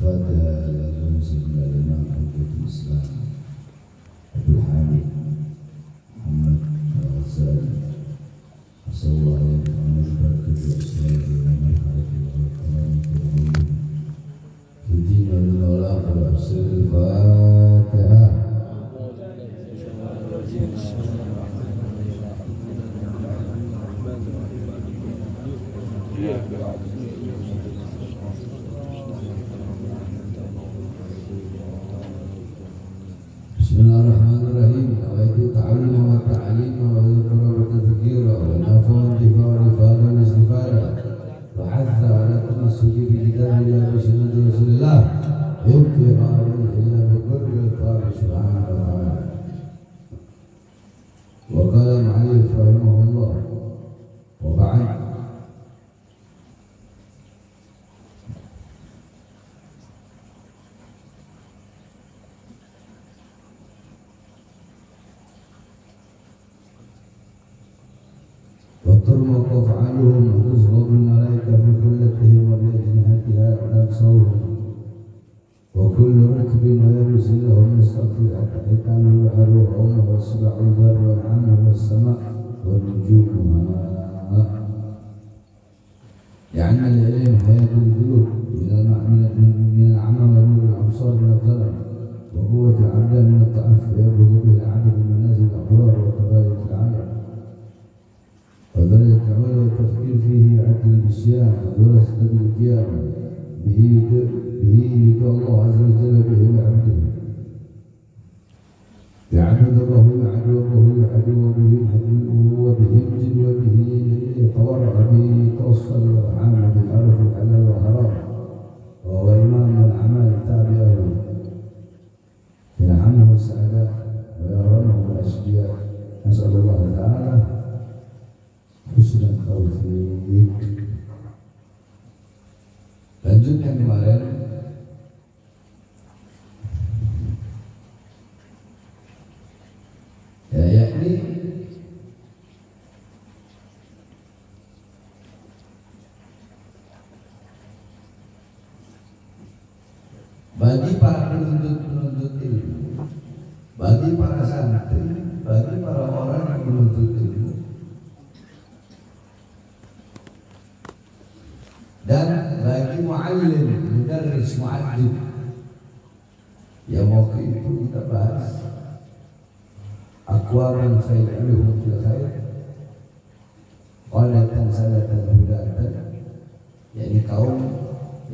الفاتحة لله سيدنا الإمام حجة الإسلام أبو الحامد محمد الغزالي أسأل الله أن ينفعنا ببركة الإسلام ومنحته والكرامة والعلم في الدين والآخرة بسر الفاتحة. Bismillahirrahmanirrahim. Nawaitu ta'alluma wa ta'alima wa dhikra wa tadhkira wa nafa wa intifa wa rifada wa istifada wa hatha ala tamassuki bi kitabillah wa sunnati rasulillah yukira wa illa bi qurri al-fahri subhanahu wa ta'ala. Wa qala ma'alif rahimahullah wa ba'd. وترمق أفعالهم وتصغر الملائكة في خلتهم وبأجنحتها تنسوهم وكل ركب ويرس لهم يستغفر حيتان البحر وعومه والسبع البر والعام والسماء ونجومها لأن العلم حياة القلوب من العمى ونور الأبصار من الظلم وقوة العبد من الضعف ويبلغ به العبد المنازل الأبرار وكذلك العالم وذلك العمل والتفكير فيه يعد النسيان ودراسة القيامة به يدعو الله عز وجل به لعبده يعبد الله يعدوه يعدوه به يحبه وبه يمجد وبه يتورع به يتوصل وعامل بالعرف الحلال والحرام وهو إمام الأعمال التابعة يلعنه السعداء ويرمه الأشقياء. نسأل الله تعالى حسن التوفيق. Lanjutkan kemarin ya, yakni bagi para penuntut ilmu, bagi para santri, bagi para orang yang menuntut ilmu dan bagi muallim, mudarris, muaddib yang waktu itu kita bahas aqwaman fay'aluhum fil khair qalatan salatan hudatan, yakni kaum,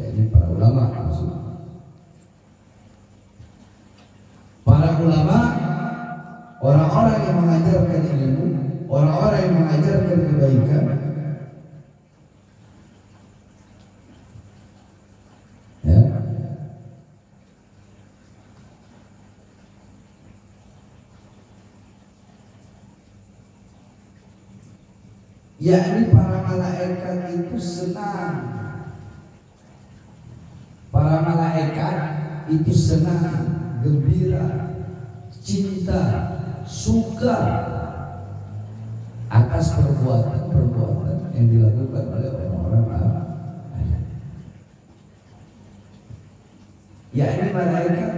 yakni para ulama maksudnya. Para ulama, orang-orang yang mengajarkan ilmu, orang-orang yang mengajarkan kebaikan, yakni para malaikat itu senang. Para malaikat itu senang, gembira, cinta, suka atas perbuatan-perbuatan yang dilakukan oleh orang-orang Adam. Yakni malaikat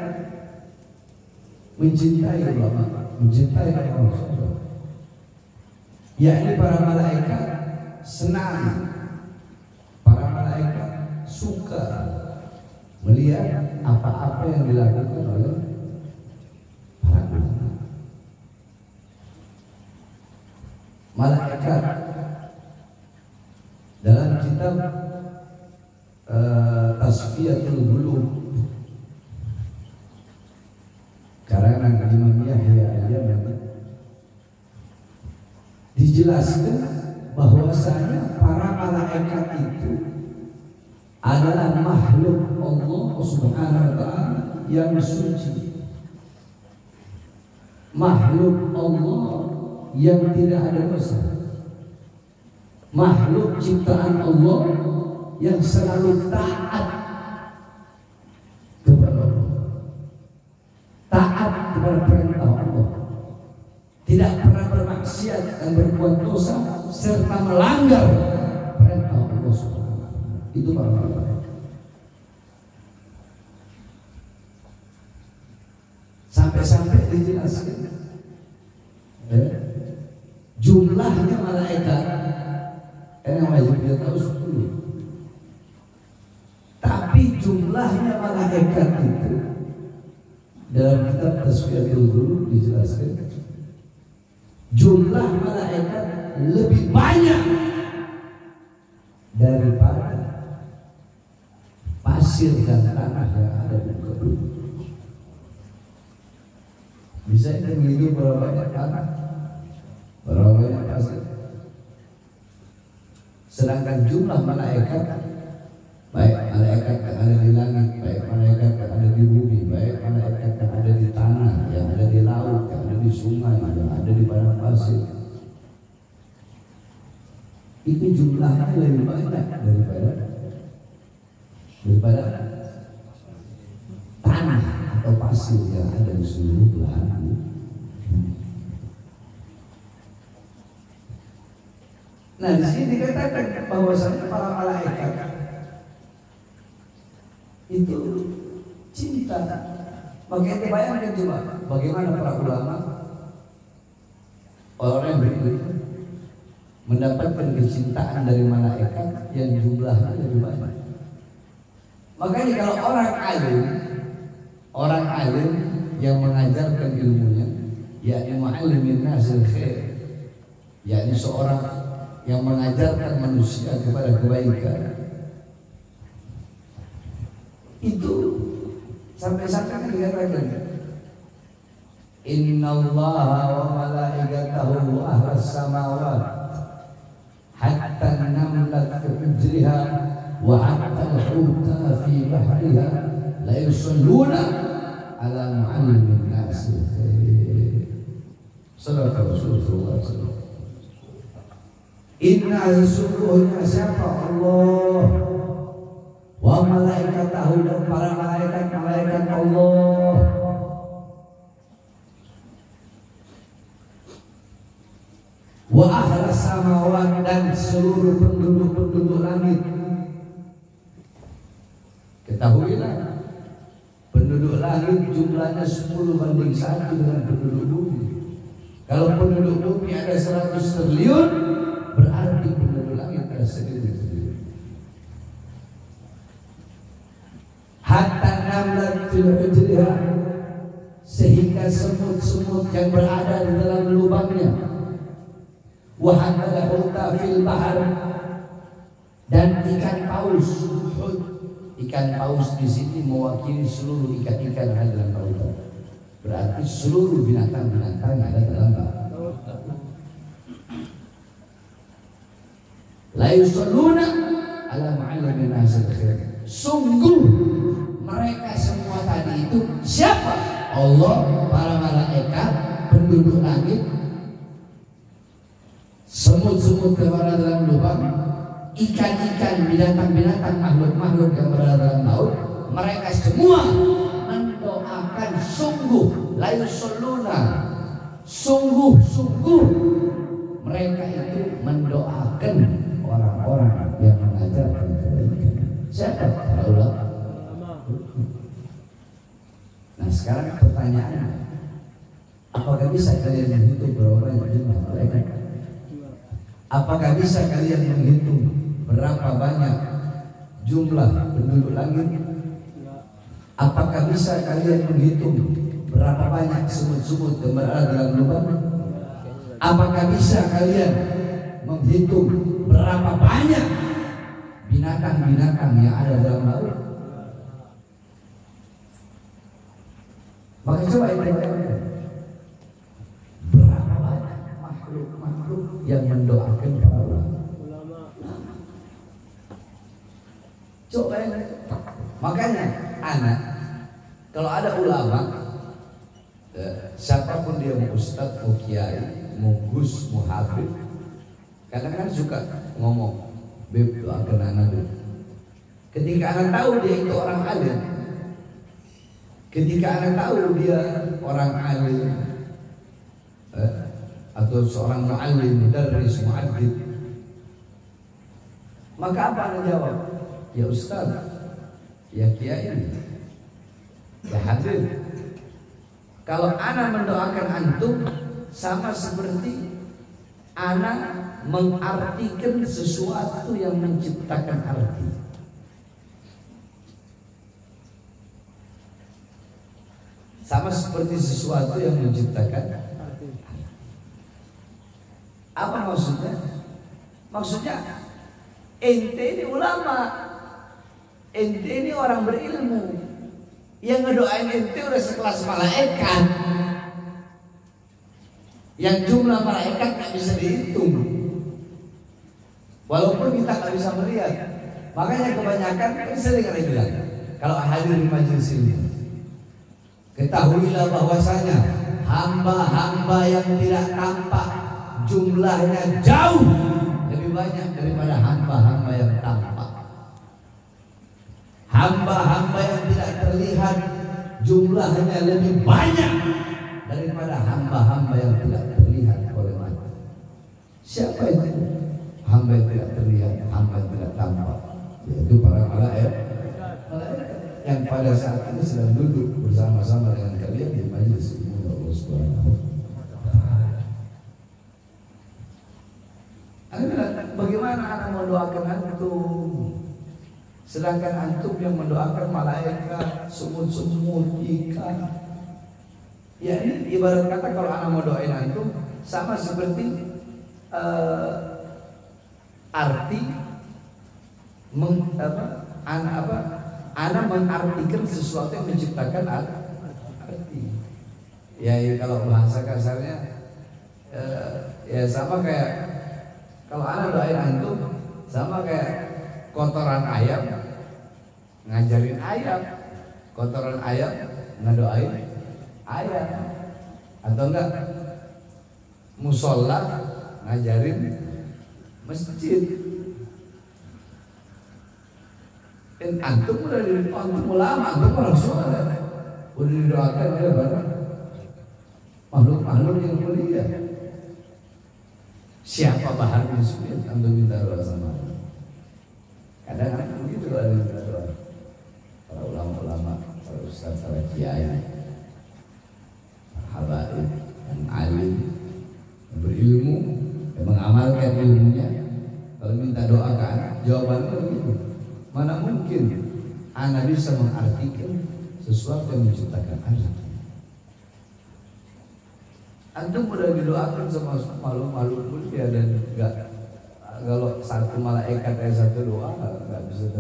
mencintai ulama, mencintai orang soleh. Yakni para malaikat senang, para malaikat suka melihat apa-apa yang dilakukan oleh para ulama. Malaikat dalam kitab Tasfiyatul Qulub karangan Imam Yahya Al-Yamani dijelaskan bahwasanya para malaikat itu adalah makhluk Allah Subhanahu wa ta'ala yang suci, makhluk Allah yang tidak ada dosa, makhluk ciptaan Allah yang selalu taat kepada Allah, taat kepada perintah Allah, tidak pernah bermaksiat dan berbuat dosa serta melanggar perintah Allah Subhanahu. Itu para malaikat. sampai dijelaskan jumlahnya malaikat yang wajib kita tahu 10. Tapi jumlahnya malaikat itu dalam kitab Tasfiyatul Qulub dijelaskan jumlah malaikat lebih banyak daripada pasir dan tanah yang ada di muka bumi. Bisa kita menghitung berapa banyak tanah, berapa banyak pasir. Sedangkan jumlah malaikat, baik malaikat yang ada di langit, baik malaikat yang ada di bumi, baik malaikat yang ada di tanah, yang ada di laut, yang ada di sungai, yang ada di padang pasir, itu jumlahnya lebih banyak daripada tanah atau pasir yang ada di seluruh belahan bumi. Nah, di sini dikatakan bahwasanya para malaikat itu cinta. Makanya bayangkan coba bagaimana para ulama, orang yang beriman mendapatkan kecintaan dari malaikat yang jumlahnya lebih banyak. Makanya kalau orang alim yang mengajarkan ilmunya, yakni muallimin nasil khair, yakni seorang yang mengajarkan manusia kepada kebaikan, itu sampai-sampai dikatakan innallaha wa malaikatahu ahlas samawat hatta namlat fi hujriha wa hatta al-huta fi bahriha la yusalluna ala muallimin nas khair. Sallallahu alaihi wasallam. Inna sesungguhnya siapa Allah wa malaikatahu dan para malaikat Allah wa ahlas samawat dan seluruh penduduk langit. Ketahuilah penduduk langit jumlahnya 10:1 dengan penduduk bumi. Kalau penduduk bumi ada 100 triliun, berarti penduduk langit ada 1.000 triliun. Hatta namlat fil hujriha, sehingga semut-semut yang berada di dalam lubangnya, wa hatta huta fil bahar, dan ikan paus. Ikan paus di sini mewakili seluruh ikan-ikan yang ada dalam lautan. Berarti seluruh binatang-binatang yang ada dalam lautan. La yusalluna ala muallimin nasil khair. Sungguh mereka semua tadi itu siapa? Allah, para malaikat, penduduk langit, semut-semut yang berada dalam lubang, ikan-ikan, binatang-binatang, makhluk-makhluk yang berada dalam laut, mereka semua mendoakan sungguh, la yusalluna, sungguh-sungguh mereka itu mendoakan orang-orang yang mengajarkan kebaikan. Siapa? Para ulama. Nah, sekarang pertanyaannya, apakah bisa kalian menghitung berapa banyak jumlah malaikat? Apakah bisa kalian menghitung berapa banyak jumlah penduduk langit? Apakah bisa kalian menghitung berapa banyak semut-semut yang berada dalam lubang? Apakah bisa kalian menghitung berapa banyak binatang-binatang yang ada dalam laut? Maka coba itu bayangkan, berapa banyak makhluk-makhluk yang mendoakan para ulama. Coba bayangkan. Makanya anak, kalau ada ulama, siapapun dia, mau ustaz, mau kiai, mau gus, mau habib, kadang-kadang suka ngomong, "Beb, doakan anak dulu." Ketika anak tahu dia itu orang alim, ketika anak tahu dia orang alim, atau seorang muallim, mudarris, muaddib, maka apa anak jawab? Ya ustaz, ya kiai, ya habib. Kalau ana mendoakan antum sama seperti ana mengartikan sesuatu yang menciptakan arti. Sama seperti sesuatu yang menciptakan arti. Apa maksudnya? Maksudnya ente ini ulama, ente ini orang berilmu, yang ngedoain ente udah sekelas malaikat, yang jumlah malaikat nggak bisa dihitung, walaupun kita nggak bisa melihat. Makanya kebanyakan sering ada bilang, kalau hadir di majelis ini, ketahuilah bahwasanya hamba-hamba yang tidak tampak jumlahnya jauh lebih banyak daripada hamba-hamba yang tampak. Hamba-hamba yang tidak terlihat jumlahnya lebih banyak daripada hamba-hamba yang tidak terlihat oleh mata. Siapa itu? Hamba yang tidak terlihat, hamba yang tidak tampak, yaitu para malaikat yang pada saat ini sedang duduk bersama-sama dengan kalian di majelis ilmu Allah Subhanahu wa Ta'ala. Bagaimana anak mendoakan antum, sedangkan antum yang mendoakan malaikat, sumut-sumut, ikan. Ya ini ibarat kata kalau anak mau doain antum sama seperti arti anak mengartikan sesuatu yang menciptakan arti. Ya kalau bahasa kasarnya ya sama kayak kalau anak doain antum sama kayak kotoran ayam ngajarin ayam, kotoran ayam ngedoain ayam, atau enggak musola ngajarin masjid. Antum udah antum ulama, antum orang soleh, udah didoakan oleh banyak makhluk-makhluk yang mulia. Siapa bahan muslim antum minta doa sama? Kadang-kadang begitu ada yang minta doa. Para ulama-ulama, para ustaz, para kiai, para habaib, yang alim, yang berilmu, yang mengamalkan ilmunya. Kalau minta doa ke anak, jawabannya begitu. Mana mungkin anak bisa mengartikan sesuatu yang menciptakan arti. Antum udah didoakan sama makhluk-makhluk mulia dan enggak, kalau satu malaikat satu doa enggak bisa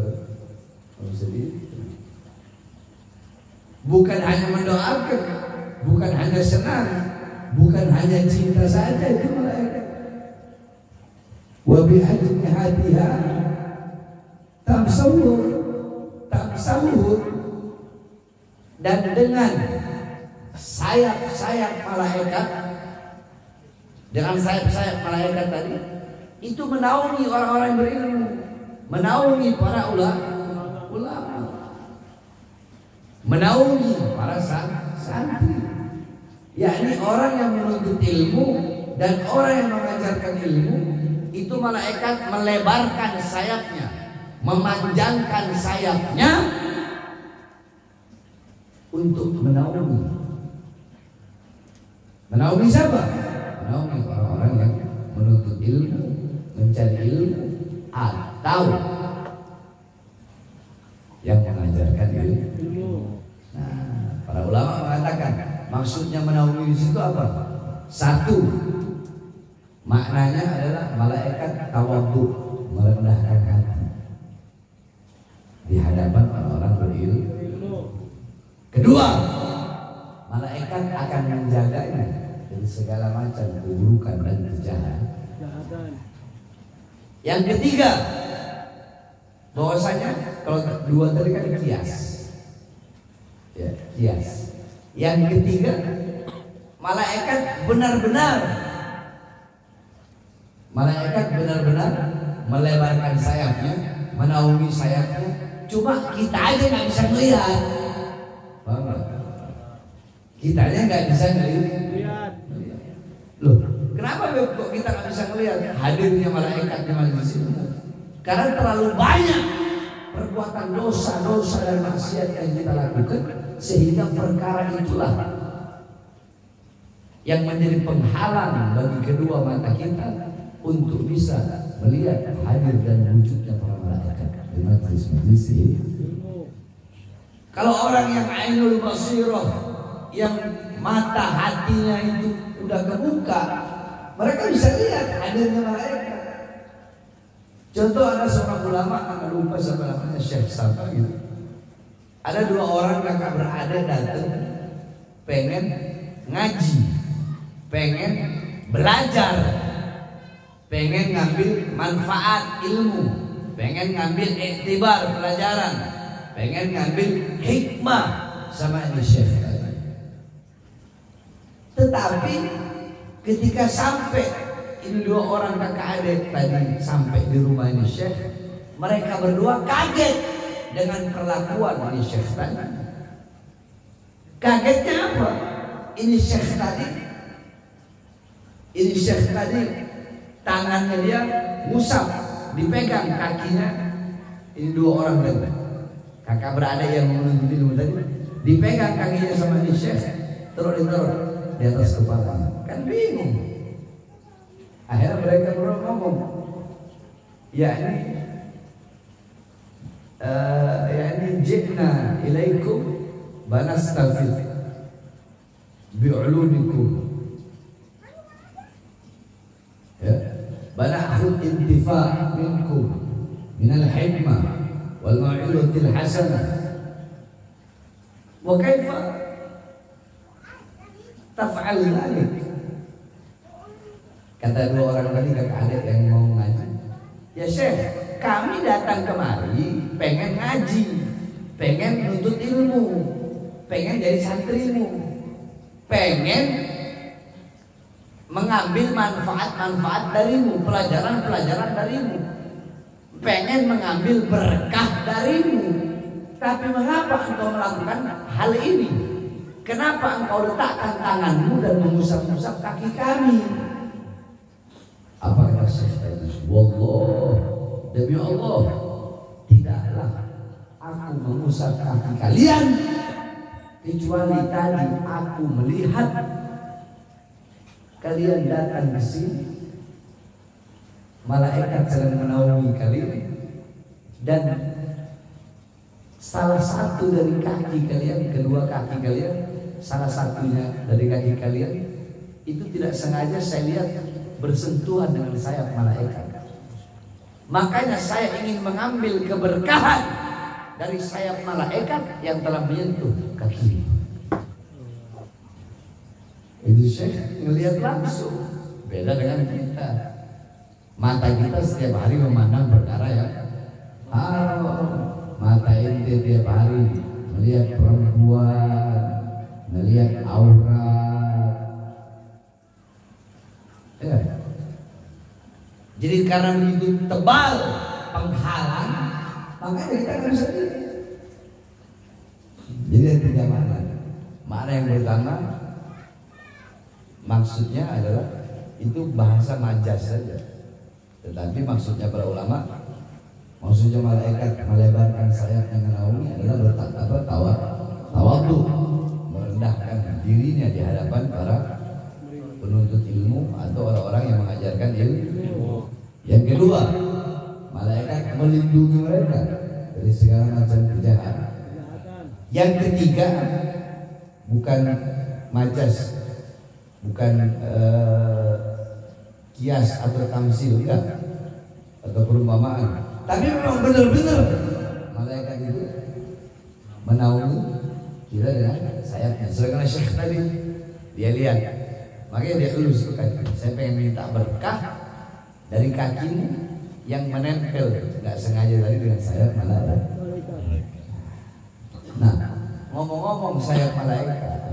bukan hanya mendoakan, bukan hanya senang, bukan hanya cinta saja itu malaikat. Wa bi ajnihatiha tamsawur, dan dengan sayap-sayap malaikat, dengan sayap-sayap malaikat tadi itu menaungi orang-orang yang berilmu, menaungi para ulama, menaungi para santri, yakni orang yang menuntut ilmu dan orang yang mengajarkan ilmu. Itu malaikat melebarkan sayapnya, memanjangkan sayapnya untuk menaungi siapa? Menaungi orang-orang yang menuntut ilmu, mencari ilmu, atau yang mengajarkan ilmu. Nah, para ulama mengatakan maksudnya menaungi di situ apa? Satu, maknanya adalah malaikat tawadhu, merendahkan hati di hadapan orang-orang berilmu. Kedua, malaikat akan menjaganya dari segala macam keburukan dan kejahatan. Yang ketiga, bahwasanya kalau dua tadi kan kias, ya, kias. Yang ketiga, malaikat benar-benar melebarkan sayapnya, menaungi sayapnya. Cuma kita aja nggak bisa melihat, paham? Kita aja nggak bisa melihat. Loh, kenapa kok kita nggak bisa melihat hadirnya malaikat di majelis ini? Karena terlalu banyak perbuatan dosa dan maksiat yang kita lakukan, sehingga perkara itulah yang menjadi penghalang bagi kedua mata kita untuk bisa melihat hadir dan wujudnya para malaikat di majlis-majlis ini. Kalau orang yang ainul basirah, yang mata hatinya itu udah kebuka, mereka bisa lihat hadirnya malaikat. Contoh, ada seorang ulama, nggak lupa siapa namanya, Syekh Sapa gitu. Ada dua orang kakak beradik datang, pengen ngaji, pengen belajar, pengen ngambil manfaat ilmu, pengen ngambil iktibar pelajaran, pengen ngambil hikmah sama ini Syekh. Tetapi ketika sampai ini dua orang kakak adik tadi sampai di rumah ini Syekh, mereka berdua kaget dengan perlakuan ini Syekh tadi. Kagetnya apa? Ini Syekh tadi tangannya dia ngusap, dipegang kakinya ini dua orang tadi, kakak beradik yang menuntut ilmu tadi, dipegang kakinya sama ini Syekh, terus ditaruh di atas kepala. Kan bingung. Akhirnya mereka berdua ngomong, yakni jina ilaikum banastafid bi'ulumikum, ya, bana'khud intifa' minkum minal hikmah wal ma'ilatil hasanah wa kaifa taf'al dhalik. Kata dua orang tadi kakak adik yang mau ngaji, ya Syekh, kami datang kemari pengen ngaji, pengen nuntut ilmu, pengen jadi santrimu, pengen mengambil manfaat-manfaat darimu, pelajaran-pelajaran darimu, pengen mengambil berkah darimu. Tapi mengapa engkau melakukan hal ini? Kenapa engkau letakkan tanganmu dan mengusap-usap kaki kami? Apa kata Syekh tadi? Wallah, demi Allah, tidaklah aku mengusap kaki kalian kecuali tadi aku melihat kalian datang ke sini, malaikat sedang menaungi kalian, dan salah satu dari kaki kalian, kedua kaki kalian, salah satunya dari kaki kalian itu tidak sengaja saya lihat bersentuhan dengan sayap malaikat. Makanya saya ingin mengambil keberkahan dari sayap malaikat yang telah menyentuh kaki. Itu Syekh ngelihat langsung. Beda dengan kita. Mata kita setiap hari memandang perkara yang haram. Mata ente tiap hari melihat perempuan, melihat aurat. Ya. Jadi karena begitu tebal penghalang, makanya kita nggak bisa lihat. Jadi ada tiga makna. Makna yang pertama, maksudnya adalah itu bahasa majas saja. Tetapi maksudnya para ulama, maksudnya malaikat melebarkan sayapnya menaungi adalah tawadhu, merendahkan dirinya di hadapan para penuntut ilmu atau orang-orang yang mengajarkan ilmu. Yang kedua, malaikat melindungi mereka dari segala macam kejahatan. Yang ketiga, bukan majas, bukan kias atau tamsil, enggak, atau perumpamaan, tapi memang benar-benar malaikat itu menaungi kita dengan sayapnya. Sedangkan Syekh tadi dia lihat, makanya dia elus ke kaki. Saya pengen minta berkah dari kakimu yang menempel nggak sengaja tadi dengan sayap malaikat. Nah, ngomong-ngomong sayap malaikat,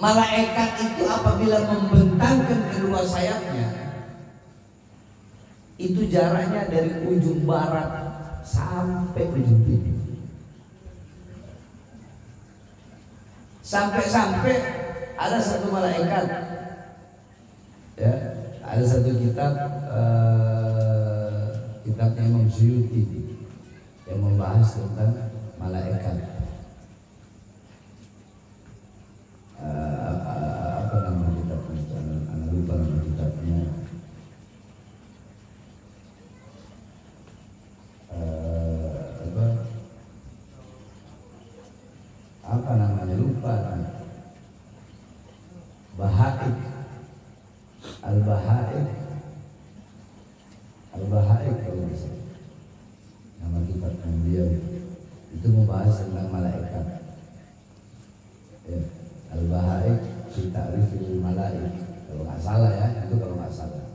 malaikat itu apabila membentangkan kedua sayapnya, itu jaraknya dari ujung barat sampai ujung timur. Sampai-sampai ada satu malaikat, ya, ada satu kitab, kitabnya Imam Suyuti yang membahas tentang malaikat. lupa namanya. Bahaik, Al-Bahaik kalau bisa. Nama kitab beliau itu membahas tentang malaikat. Ya, Al-Bahaik fi ta'rifil malaik. Kalau nggak salah ya, itu kalau nggak salah.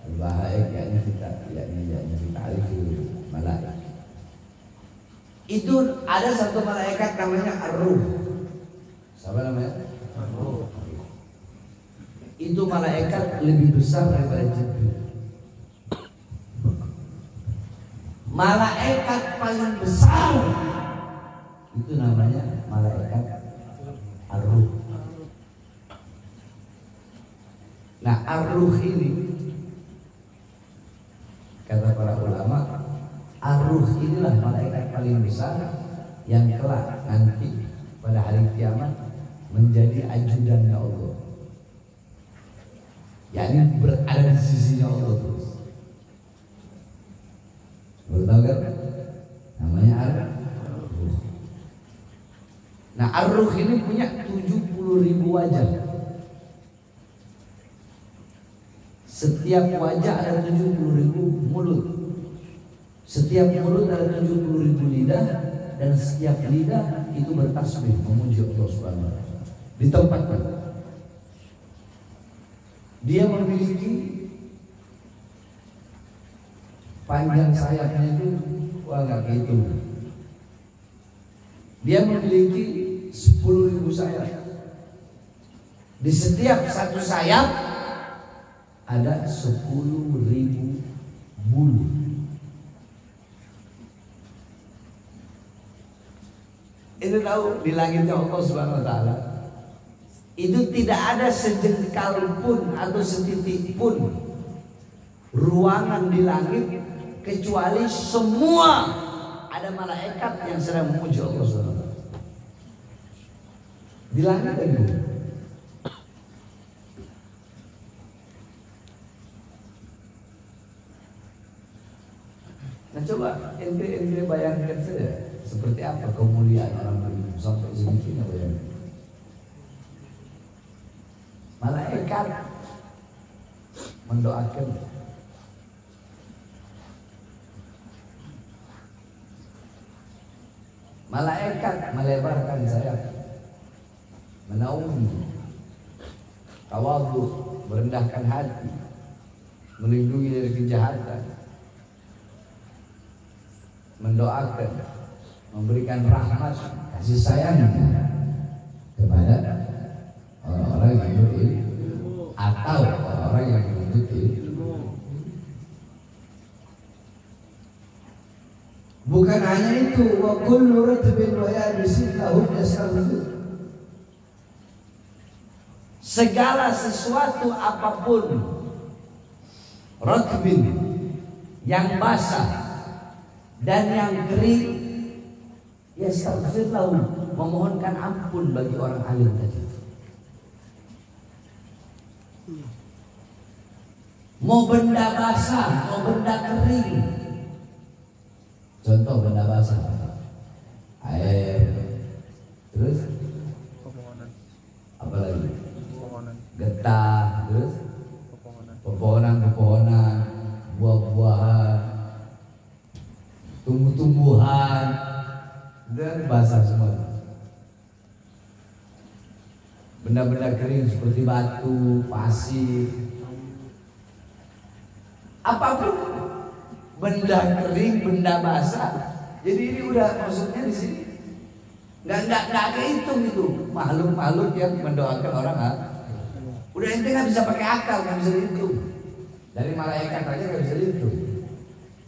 Al-Bahaik yakni fi ta'rifil malaik. Itu ada satu malaikat namanya Ar-Ruh. Siapa namanya? Ar-Ruh. Itu malaikat lebih besar daripada Jibril. Malaikat paling besar itu namanya malaikat Ar-Ruh. Nah, Ar-Ruh ini kata para ulama, Ar-Ruh inilah malaikat paling besar yang kelak nanti pada hari kiamat menjadi ajudannya Allah. yakni berada di sisinya Allah terus. Tahu kan? Namanya Ar-Ruh. Nah, Ar-Ruh ini punya 70.000 wajah. Setiap wajah ada 70.000 mulut. Setiap mulut ada 70.000 lidah, dan setiap lidah itu bertasbih memuji Allah Subhanahu wa taala. Di tempat mana? Dia memiliki panjang sayapnya itu nggak kehitung. Dia memiliki 10.000 sayap. Di setiap satu sayap ada 10.000 bulu. Itu tahu di langitnya Allah Subhanahu wa taala itu tidak ada sejengkal pun atau setitik pun ruangan di langit kecuali semua ada malaikat yang sedang memuji Allah Subhanahu wa taala. Di langit dan bumi. Nah, coba ente bayangkan saja seperti apa kemuliaan orang beriman sampai segitunya bayangkan. Malaikat mendoakan, malaikat melebarkan sayap, menaungi, tawadhu, merendahkan hati, melindungi dari kejahatan, mendoakan, memberikan rahmat, kasih sayang kepada orang-orang yang berilmu atau orang-orang yang menuntut ilmu. Bukan hanya itu, wa kullu ratbin wa yabisin lahum yastaghfir. Segala sesuatu apapun ratbin yang basah dan yang kering, yastaghfir lahum, memohonkan ampun bagi orang alim tadi. Mau benda basah, mau benda kering. Contoh benda basah, air, terus apa lagi? Getah, terus pepohonan, buah-buahan, tumbuh-tumbuhan, dan basah semua. Benda-benda kering seperti batu, pasir, apapun, benda kering, benda basah. Jadi ini udah maksudnya di sini nggak kehitung itu makhluk-makhluk yang mendoakan orang. Udah ente nggak bisa pakai akal, nggak bisa dihitung. Dari malaikat aja nggak bisa dihitung.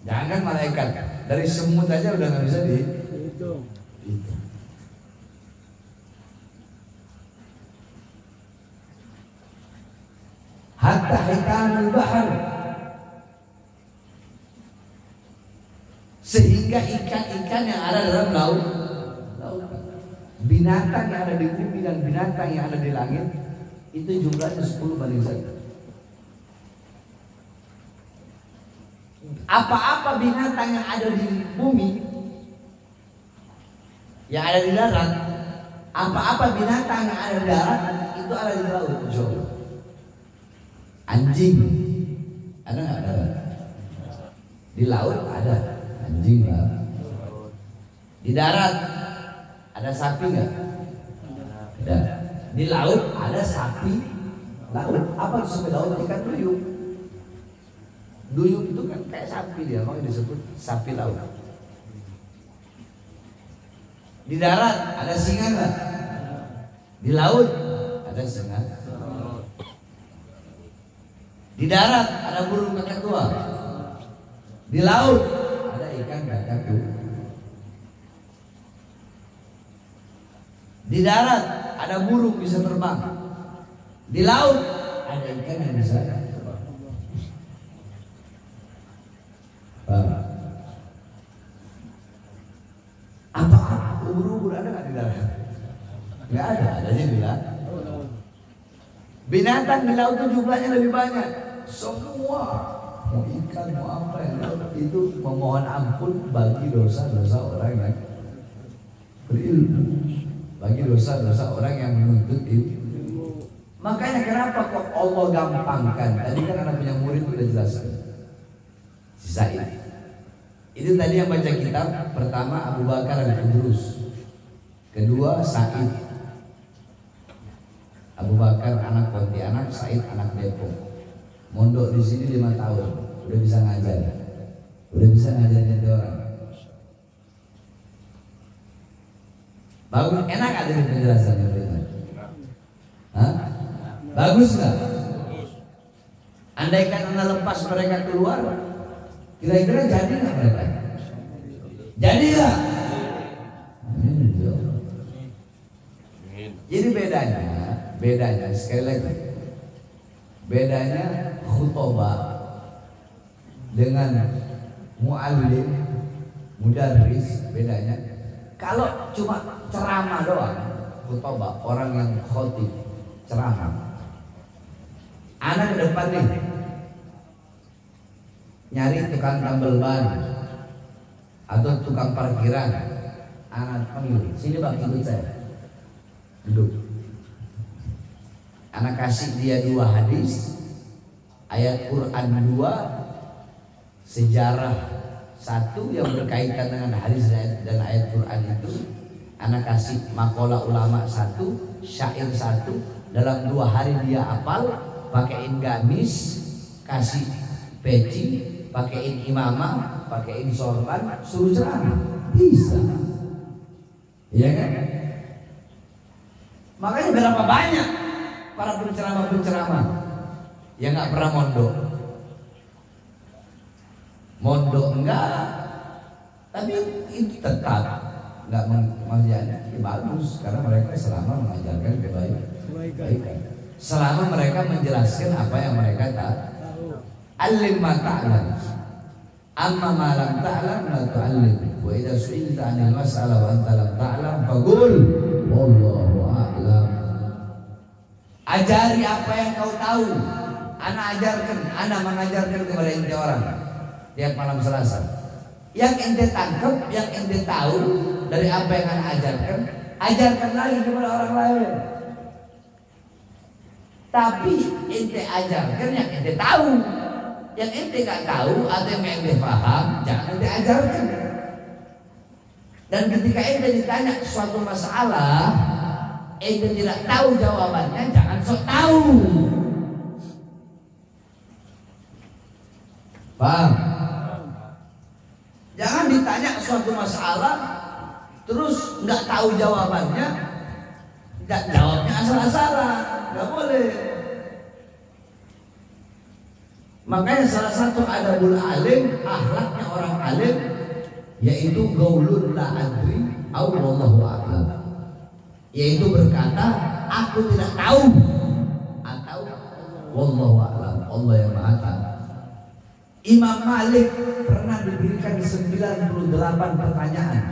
Jangan malaikat, dari semut aja udah nggak bisa dihitung. Hatta hitamul bahar, sehingga ikan-ikan yang ada dalam laut, binatang yang ada di bumi dan binatang yang ada di langit, itu jumlahnya 10:1. Apa-apa binatang yang ada di bumi Yang ada di darat, apa-apa binatang yang ada di darat itu ada di laut. Insya Allah. Anjing ada nggak darat? Di laut ada anjing lah. Di darat ada sapi nggak? Ada. Di laut ada sapi laut. Apa itu sapi laut? Ikan duyung. Duyung itu kan kayak sapi dia, makanya disebut sapi laut. Di darat ada singa nggak? Di laut ada singa. Di darat ada burung kakak tua. Di laut ada ikan kakak tua. Di darat ada burung bisa terbang. Di laut ada ikan yang bisa terbang. Apa ubur-ubur ada nggak di darat? Nggak ada, adanya di laut. Binatang di laut itu jumlahnya lebih banyak. Semua mau ikan mau apa yang laut itu memohon ampun bagi dosa-dosa orang yang berilmu, bagi dosa-dosa orang yang menuntut ilmu. Makanya kenapa kok Allah gampangkan? Tadi kan anak punya murid udah jelaskan. Si Said. Itu tadi yang baca kitab pertama Abu Bakar Al-Qudrus, kedua Said. Abu Bakar anak Pontianak, Said anak Depok. Mondok di sini 5 tahun, udah bisa ngajar, udah bisa ngajarin orang. Bagus, enak ada di penjelasannya benar. Hah? Bagus nggak? Andaikan anda lepas mereka keluar, kira-kira jadi nggak mereka? Jadi nggak? Jadi bedanya sekali lagi, bedanya khutbah dengan muallim, mudarris, bedanya kalau cuma ceramah doang, khutbah orang yang khotib ceramah. Anak ke depan nih nyari tukang tambal ban atau tukang parkiran, anak panggil, sini bang ikut saya, duduk. Anak kasih dia 2 hadis, ayat Quran 2, sejarah 1 yang berkaitan dengan hadis dan ayat Quran itu. Anak kasih makalah ulama 1, syair 1, dalam 2 hari dia hafal, pakaiin gamis, kasih peci, pakaiin imamah, pakaiin sorban, suruh ceramah, bisa. Iya kan? Makanya berapa banyak para penceramah yang nggak pernah mondok enggak, tapi itu tetap nggak mengajarkan ya bagus, karena mereka selama mengajarkan kebaikan, selama mereka menjelaskan apa yang mereka tahu. Alim ma ta'lam, amma ma lam ta'lam la tu'allim, wa idza su'ilta 'anil mas'alah wa anta lam ta'lam faqul wallahu a'lam. Ajari apa yang kau tahu. Ana ajarkan, ana mengajarkan kepada ente orang tiap malam Selasa. Yang ente tangkap, yang ente tahu dari apa yang ana ajarkan, ajarkan lagi kepada orang lain. Tapi ente ajarkan yang ente tahu. Yang ente gak tahu atau yang ente paham, jangan ente ajarkan. Dan ketika ente ditanya suatu masalah, ente tidak tahu jawabannya, jangan sok tahu. Paham? Jangan ditanya suatu masalah terus nggak tahu jawabannya, jawabnya asal-asalan, nggak boleh. Makanya salah satu adabul alim, akhlaknya orang alim, yaitu gaulun la adri au wallahu a'lam, yaitu berkata aku tidak tahu atau wallahu a'lam, Allah yang maha tahu. Imam Malik pernah diberikan 98 pertanyaan,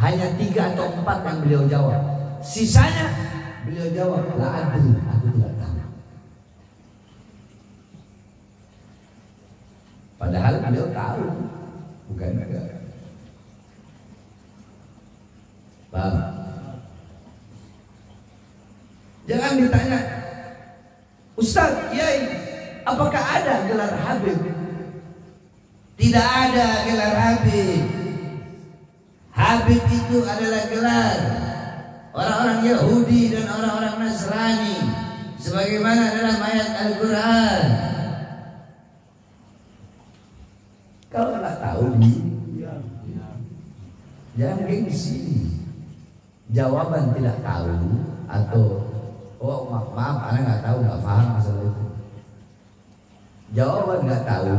hanya 3 atau 4 yang beliau jawab, sisanya beliau jawab la adri, aku tidak tahu. Padahal beliau tahu, bukan enggak. Habib. Tidak ada gelar Habib. Habib itu adalah gelar orang-orang Yahudi dan orang-orang Nasrani, sebagaimana dalam ayat Al-Quran. Kalau nggak tahu, jangan gengsi. Jawaban tidak tahu atau oh maaf, anak nggak tahu, nggak paham masalah itu. Jawaban nggak tahu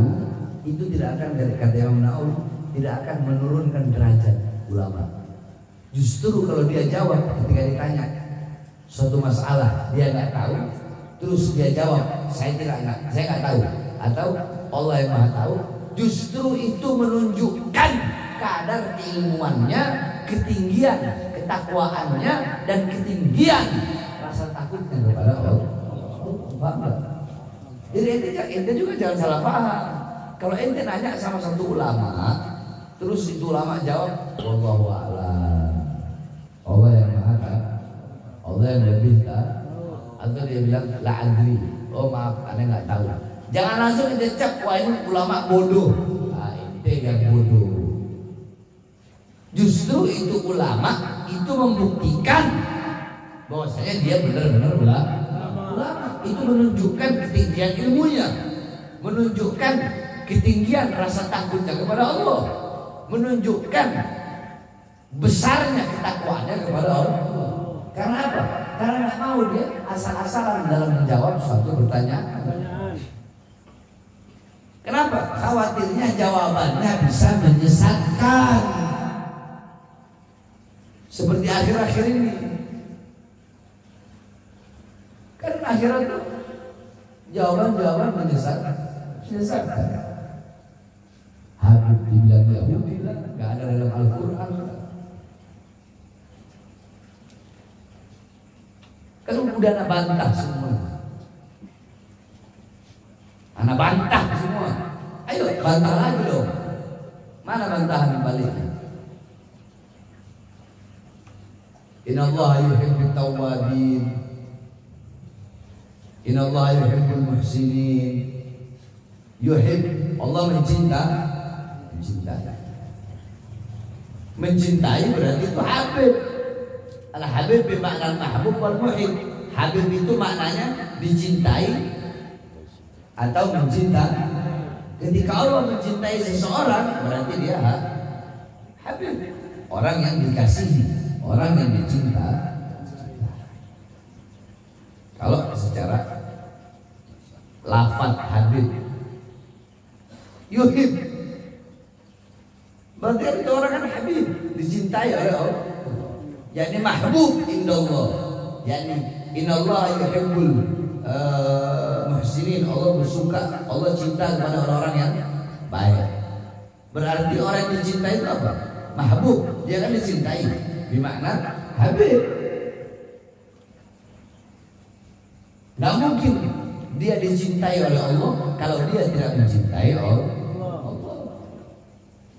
itu tidak akan, dari kata Imam Nawawi, tidak akan menurunkan derajat ulama. Justru kalau dia jawab ketika ditanya suatu masalah dia nggak tahu, terus dia jawab saya nggak tahu, atau Allah yang maha tahu, justru itu menunjukkan kadar keilmuannya, ketinggian ketakwaannya, dan ketinggian rasa takutnya kepada Allah. Paham? Jadi ente juga jangan salah paham. Kalau ente nanya sama satu ulama, terus itu ulama jawab wallahu a'lam, Allah yang maha tahu, Allah yang lebih tahu, atau dia bilang la adri, oh maaf aneh nggak tahu, jangan langsung ente cap wah ini ulama bodoh. Nah, ente yang bodoh. Justru itu ulama itu membuktikan bahwasanya dia benar-benar ulama. Itu menunjukkan ketinggian ilmunya, menunjukkan ketinggian rasa takutnya kepada Allah, menunjukkan besarnya ketakwaannya kepada Allah. Karena apa? Karena nggak mau dia asal-asalan dalam menjawab suatu pertanyaan. Kenapa? Khawatirnya jawabannya bisa menyesatkan. Seperti akhir-akhir ini, kan akhirat itu jawaban-jawaban menyesatkan. Habib dibilang Yahudi lah, nggak ada dalam Al-Quran. Kan udah anak bantah semua, anak bantah semua. Ayo bantah lagi dong. Mana bantahan baliknya? Inna Allah yuhibbut tawwabin, Inna Allah yuhibbul muhsinin. Yuhib, Allah mencintai berarti itu Habib. Al-Habib bermakna mahbub wal muhib. Habib itu maknanya dicintai atau mencinta. Ketika Allah mencintai seseorang berarti dia Habib, orang yang dikasihi, orang yang dicinta. Kalau secara lafaz Habib, yuhib berarti itu orang kan Habib, dicintai oleh Allah. Yani mahbub indallah, yani innallaha yuhibbul muhsinin. Allah bersuka, Allah cinta kepada orang-orang yang baik. Berarti orang yang dicintai itu apa? Mahbub, dia kan dicintai, bermakna Habib. Gak mungkin dia dicintai oleh Allah kalau dia tidak mencintai Allah.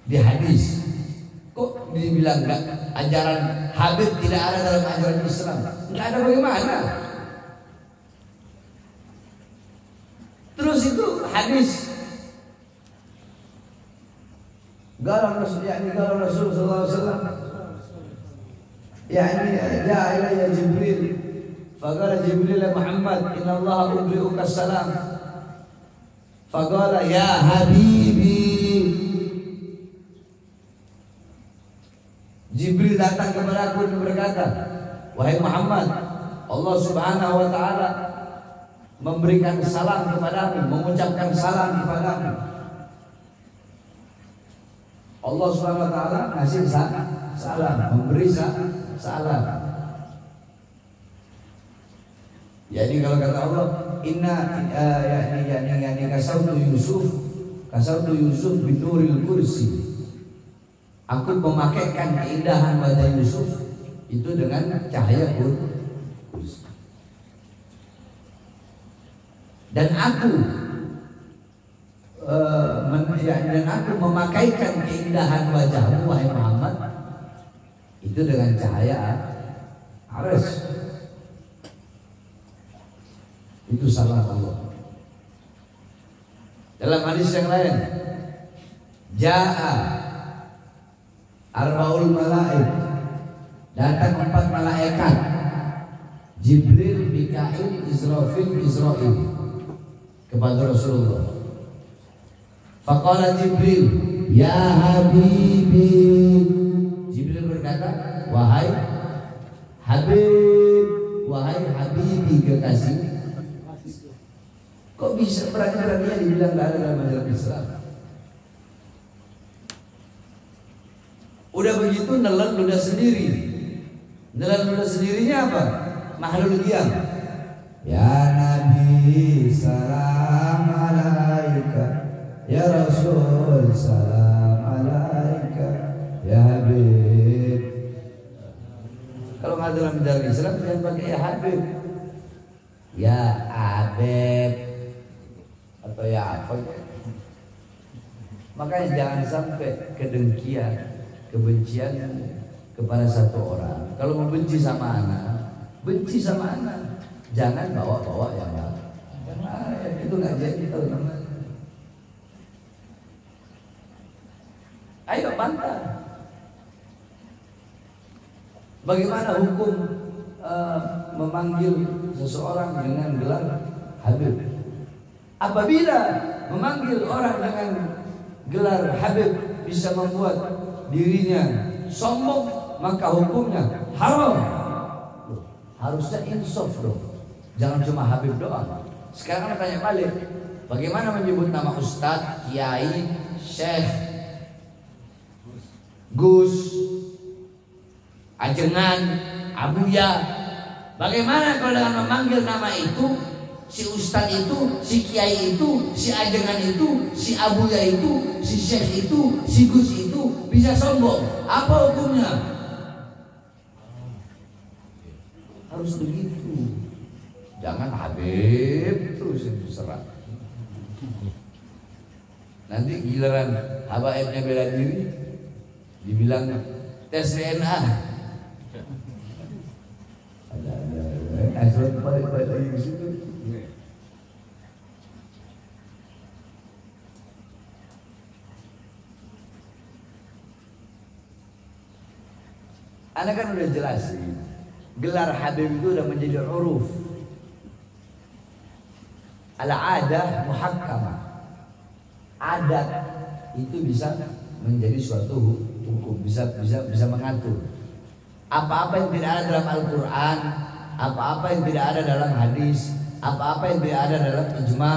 Di hadis kok dibilang enggak, ajaran Habib tidak ada dalam ajaran Islam? Enggak ada, bagaimana? Terus itu hadis Qala Rasul, yakni qala Rasul sallallahu alaihi wasallam, yakni ja'a ilayya Jibril faqala Jibril ya Muhammad inna Allah ubri'uka salam faqala ya habibi. Jibril datang kepada aku dan berkata, wahai Muhammad, Allah Subhanahu wa taala memberikan salam kepadamu, mengucapkan salam kepadamu. Allah Subhanahu wa taala ngasih salam, memberi salam. Jadi kalau kata Allah, inna yani kasautu Yusuf bin nuril kursi. Aku memakaikan keindahan wajah Yusuf itu dengan cahaya kursi. Dan aku memakaikan keindahan wajahmu wahai Muhammad itu dengan cahaya arsy. Itu salah Allah. Dalam hadis yang lain, Ja'a Arbaul Malaik, datang 4 malaikat, Jibril, Mikail, Israfil, Israil kepada Rasulullah. Faqala Jibril, ya Habibi. Jibril berkata, wahai Habib, wahai Habibi kekasih. Kok bisa berani-beraninya dibilang gak ada dalam ajaran Islam? Udah begitu nelan ludah sendiri. Nelan ludah sendirinya apa? Mahlul qiyam. Ya Nabi salam alaika, ya Rasul salam alaika, ya Habib. Kalau nggak dalam ajaran Islam jangan pakai ya Habib, ya Habib atau ya apa. Makanya jangan sampai kedengkian, kebencian kepada satu orang. Kalau mau benci sama anak, benci sama anak. Jangan bawa-bawa yang lain. Itu nggak jadi teman-teman. Ayo bantah. Bagaimana hukum memanggil seseorang dengan gelar Habib? Apabila memanggil orang dengan gelar Habib bisa membuat dirinya sombong, maka hukumnya haram. Harusnya insaf dong. Jangan cuma Habib doang. Sekarang tanya balik, bagaimana menyebut nama Ustadz, Kiai, Syekh, Gus, Ajengan, Abuya? Bagaimana kalau dengan memanggil nama itu, si Ustadz itu, si Kiai itu, si Ajengan itu, si Abuya itu, si Syekh itu, si Gus itu bisa sombong? Apa hukumnya? Harus begitu. Jangan Habib terus itu serang. Nanti giliran habaibnya bela diri, dibilang tes DNA. Ada balik lagi ke situ. Anda kan udah jelasin, gelar Habib itu udah menjadi uruf, al-adah muhakkamah. Adat itu bisa menjadi suatu hukum, bisa mengatur. Apa-apa yang tidak ada dalam Al-Quran, apa-apa yang tidak ada dalam hadis, apa-apa yang tidak ada dalam ijma,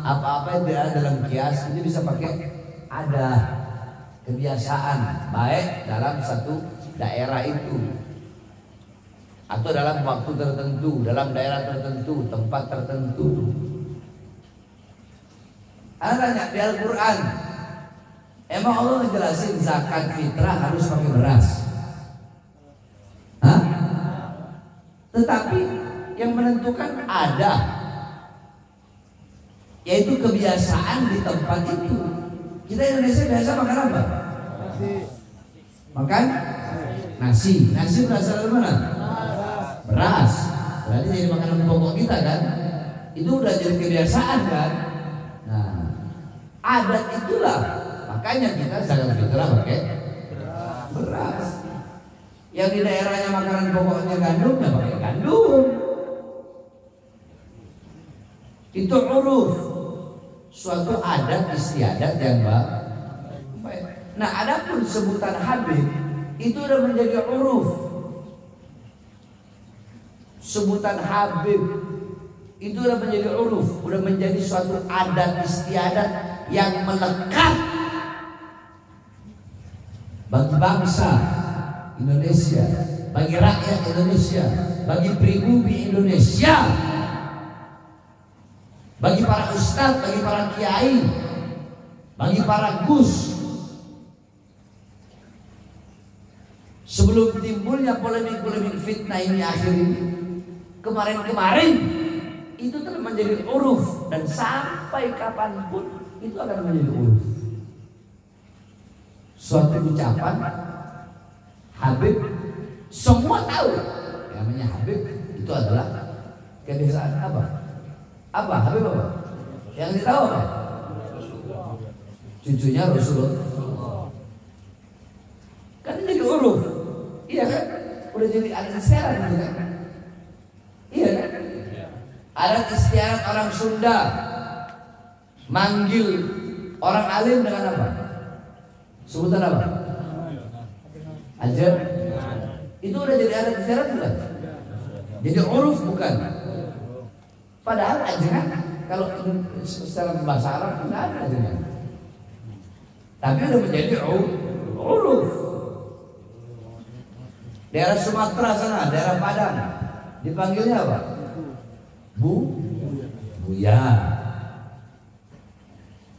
apa-apa yang tidak ada dalam qiyas, itu bisa pakai adah, kebiasaan baik dalam satu daerah itu, atau dalam waktu tertentu, dalam daerah tertentu, tempat tertentu. Anda tanya di Al-Quran, emang Allah ngejelasin zakat fitrah harus pakai beras? Hah? Tetapi yang menentukan ada, yaitu kebiasaan di tempat itu. Kita Indonesia biasa makan apa? Makan nasi. Nasi berasal dari mana? Beras. Berarti jadi makanan pokok kita kan? Itu udah jadi kebiasaan kan? Nah, adat itulah. Makanya kita zakat fitrah pakai beras. Yang di daerahnya makanan pokoknya gandum, ya pakai gandum. Itu uruf, suatu adat istiadat yang baik. Nah, adapun sebutan Habib itu udah menjadi uruf. Sebutan Habib itu udah menjadi uruf, udah menjadi suatu adat istiadat yang melekat bagi bangsa Indonesia, bagi rakyat Indonesia, bagi pribumi Indonesia, bagi para ustadz, bagi para kiai, bagi para gus. Sebelum timbulnya polemik-polemik fitnah ini akhir ini, kemarin-kemarin itu telah menjadi uruf, dan sampai kapanpun itu akan menjadi uruf. Suatu ucapan Habib, semua tahu yang namanya Habib itu adalah kebiasaan apa? Apa Habib apa? Yang ditahu apa? cucunya Rasulullah. Kan jadi uruf, iya kan? Udah jadi adat istiadat gitu kan? Iya kan? Adat istiadat orang Sunda manggil orang alim dengan apa? Sebutan apa? Aja. Itu udah jadi adat istiadat bukan? Jadi uruf bukan? Padahal ajengan kalau secara bahasa Arab tidak ada ajengan. Tapi udah menjadi uruf. Daerah Sumatera sana, daerah Padang dipanggilnya apa? Buya.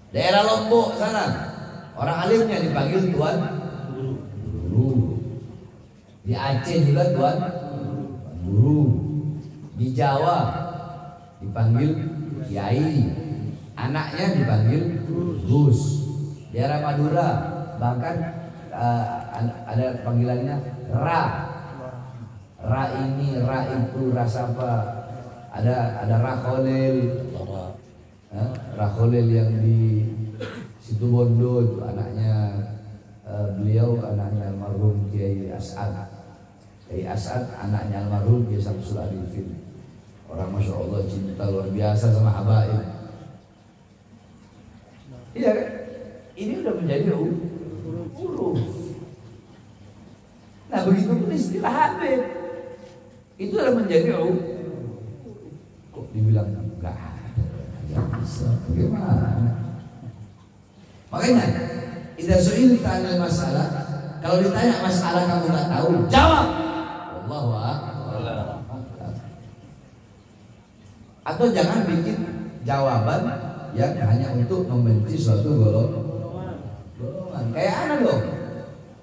Daerah Lombok sana orang alimnya dipanggil tuan guru. Di Aceh juga tuan guru. Di Jawa dipanggil kiai, anaknya dipanggil Gus. Daerah Madura bahkan ada panggilannya Ra ini, Ra itu, rasa apa? Ada Rakholil yang di situ Bondo itu anaknya beliau anaknya almarhum Kiai As'ad. Kiai As'ad anaknya almarhum Kiai Samsul Arifin. Orang masya Allah cinta luar biasa sama habaib. Iya kan? Ini udah menjadi uruf. Nah begitu pun istilah Habib itu udah menjadi kok dibilang enggak ada, nggak bisa, bagaimana? Makanya idza su'ilta 'anil masalah, kalau ditanya masalah kamu nggak tahu, jawab wallahu a'lam. Atau jangan bikin jawaban yang hanya untuk membenci suatu golongan. Kayak anak dong,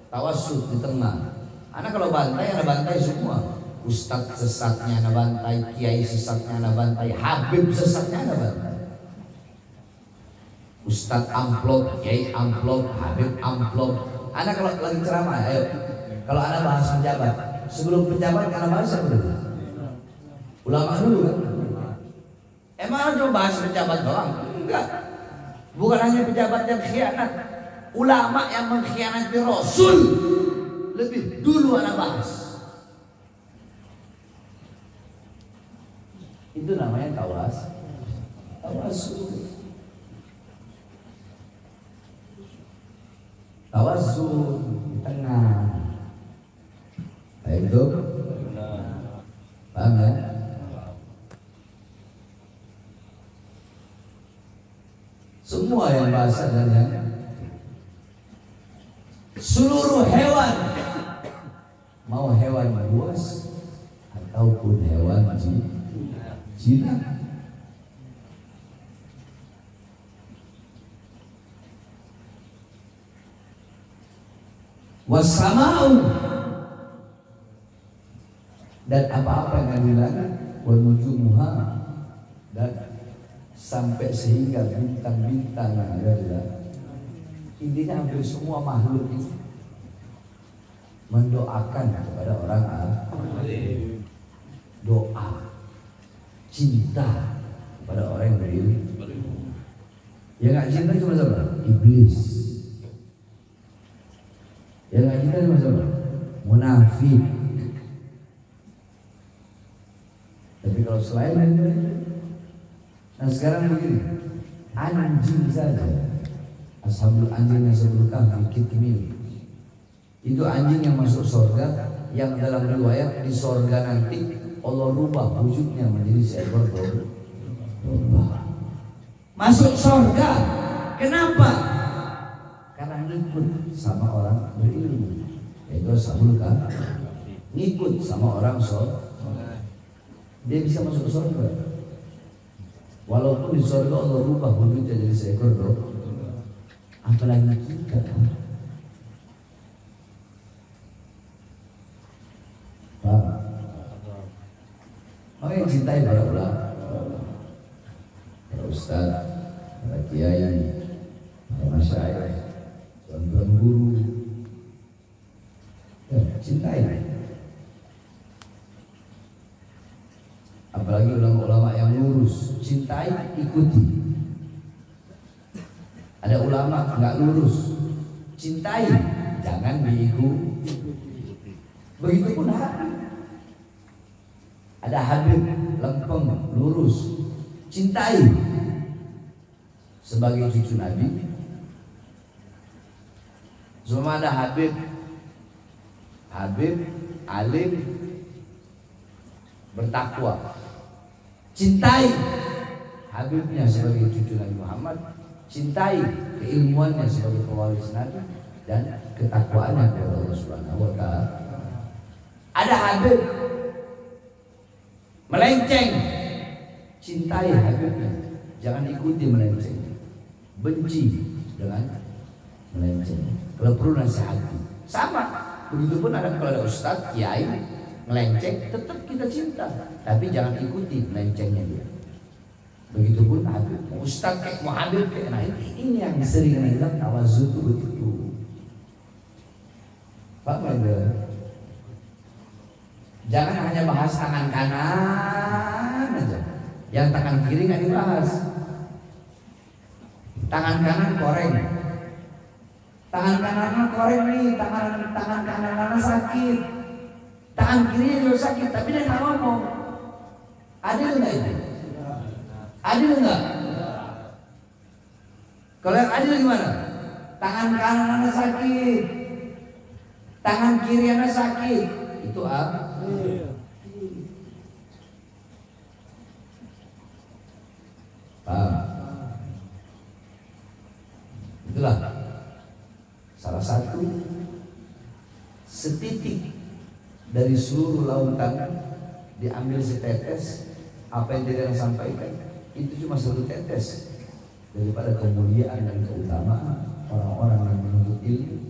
tawassut di tengah. Anak kalau bantai, anak bantai semua. Ustadz sesatnya anak bantai, kiai sesatnya anak bantai, habib sesatnya anak bantai. Ustadz amplop, kiai amplop, habib amplop. Anak kalau lagi ceramah, ayo. Kalau anak bahas pejabat, sebelum pejabat anak bahas apa dulu? Ulama dulu kan? Emang anak cuma bahas pejabat doang? Enggak. Bukan hanya pejabat yang khianat, ulama yang mengkhianati Rasul lebih dulu anak bahas. Itu namanya tawassul. Tawassul di tengah. Baik itu, paham ya? Semua yang bahasa dan yang seluruh hewan, mau hewan buas ataupun hewan jinak, wassama'u, dan apa-apa yang ada di langit, wa nujumuha, dan sampai sehingga bintang-bintang yang ada di langit. Intinya hampir semua makhluk ini mendoakan kepada orang alim. Doa cinta kepada orang yang berilmu. Yang nggak cinta cuma siapa? Iblis. Yang nggak cinta cuma siapa? Munafik. Tapi kalau selain itu, nah sekarang begini, anjing saja, ashabul anjing yang sebelum kahfi kitmil, itu anjing yang masuk surga, yang dalam riwayat di surga nanti Allah rubah wujudnya menjadi seekor domba. Masuk surga, kenapa? Karena ngikut sama orang berilmu, yaitu ashabul kahfi, ngikut sama orang soleh, dia bisa masuk surga. Walaupun di surga Allah rubah wujudnya jadi seekor domba, apalagi kita. Paham? Makanya cintai para ulama, para ustaz, para kiai, para masyayikh, tuan-tuan guru, ya, cintai. Apalagi ulama-ulama yang lurus, cintai, ikuti. Ada ulama nggak lurus, cintai, jangan diikuti. Begitupun Habib. Ada Habib lempeng, lurus, cintai. Sebagai cucu Nabi. Semua ada Habib alim, bertakwa, cintai Habibnya sebagai cucu Nabi Muhammad, cintai keilmuannya sebagai pewaris Nabi dan ketakwaannya kepada Allah Subhanahu wa Ta'ala. Ada Habib melenceng, cintai Habibnya, jangan ikuti melenceng, benci dengan melenceng. Kalau perlu nasihati, sama. Begitupun ada kalau ada ustadz, kiai melenceng, tetap kita cinta, tapi jangan ikuti melencengnya dia. Begitupun Habib, ustadz kayak mau Habib kayak, nah ini yang sering bilang tawazun itu begitu. Pak Mada, jangan hanya bahas tangan kanan aja, yang tangan kiri nggak dibahas. Tangan kanan koreng, tangan kanan koreng nih, tangan kanan sakit, tangan kiri juga sakit, tapi dia nggak ngomong. Adil nggak itu? Adil nggak? Kalau yang adil gimana? Tangan kanan anak sakit, tangan kiri anak sakit, itu adil. Paham? Itulah salah satu setitik dari seluruh lautan diambil setetes. Apa yang dia sampaikan itu cuma satu tetes daripada kemuliaan dan keutamaan orang-orang yang menuntut ilmu